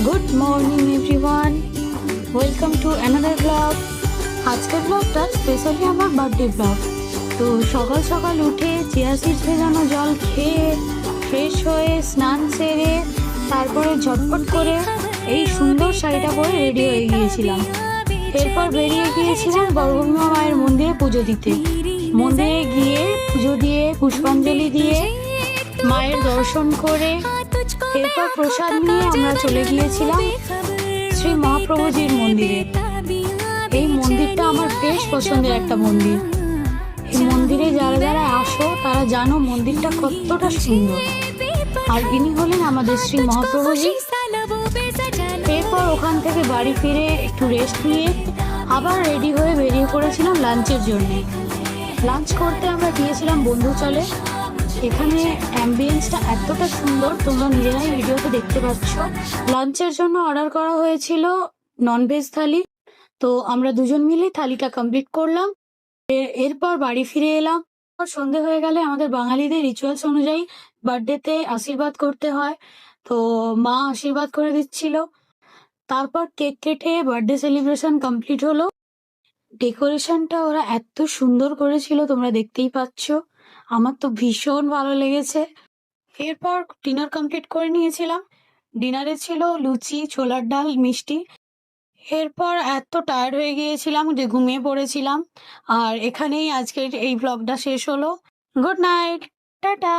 Good morning everyone, welcome to another blog. আজকের ব্লগটা specially আমার বার্থডে ব্লগ। তো সকাল সকাল উঠে চিয়া সিডস ভেজানো জল খেয়ে ফ্রেশ হয়ে স্নান সেরে তারপরে ঝটপট করে এই সুন্দর শাড়িটা পরে রেডি হয়ে গিয়েছিলাম। এরপর বেরিয়ে গিয়েছিলাম বর্গভীমা মায়ের মন্দিরে পুজো দিতে। মন্দিরে গিয়ে পুজো দিয়ে পুষ্পাঞ্জলি দিয়ে মায়ের দর্শন করে এরপর প্রসাদ নিয়ে আমরা চলে গিয়েছিলাম শ্রী মহাপ্রভুজির মন্দিরে। এই মন্দিরটা আমার বেশ পছন্দের একটা মন্দির। এই মন্দিরে যারা যারা আসো তারা জানো মন্দিরটা কতটা সুন্দর। আর ইনি হলেন আমাদের শ্রী মহাপ্রভুজি। এরপর ওখান থেকে বাড়ি ফিরে একটু রেস্ট নিয়ে আবার রেডি হয়ে বেরিয়ে পড়েছিলাম লাঞ্চের জন্য। লাঞ্চ করতে আমরা গিয়েছিলাম বন্ধুচলে। এখানে অ্যাম্বিয়েন্সটা এতটা সুন্দর, তোমরা নিজেরাই ভিডিওতে দেখতে পাচ্ছ। লাঞ্চের জন্য অর্ডার করা হয়েছিল ননভেজ থালি। তো আমরা দুজন মিলে থালিটা কমপ্লিট করলাম। এরপর বাড়ি ফিরে এলাম। সন্ধে হয়ে গেলে আমাদের বাঙালিদের রিচুয়ালস অনুযায়ী বার্থডেতে আশীর্বাদ করতে হয়। তো মা আশীর্বাদ করে দিচ্ছিল। তারপর কেক কেটে বার্থডে সেলিব্রেশন কমপ্লিট হলো। ডেকোরেশনটা ওরা এত সুন্দর করেছিল, তোমরা দেখতেই পাচ্ছ। আমার তো ভীষণ ভালো লেগেছে। এরপর ডিনার কমপ্লিট করে নিয়েছিলাম। ডিনারে ছিল লুচি, ছোলার ডাল, মিষ্টি। এরপর এত টায়ার্ড হয়ে গিয়েছিলাম যে ঘুমিয়ে পড়েছিলাম। আর এখানেই আজকের এই ব্লগটা শেষ হলো। Good night, tata.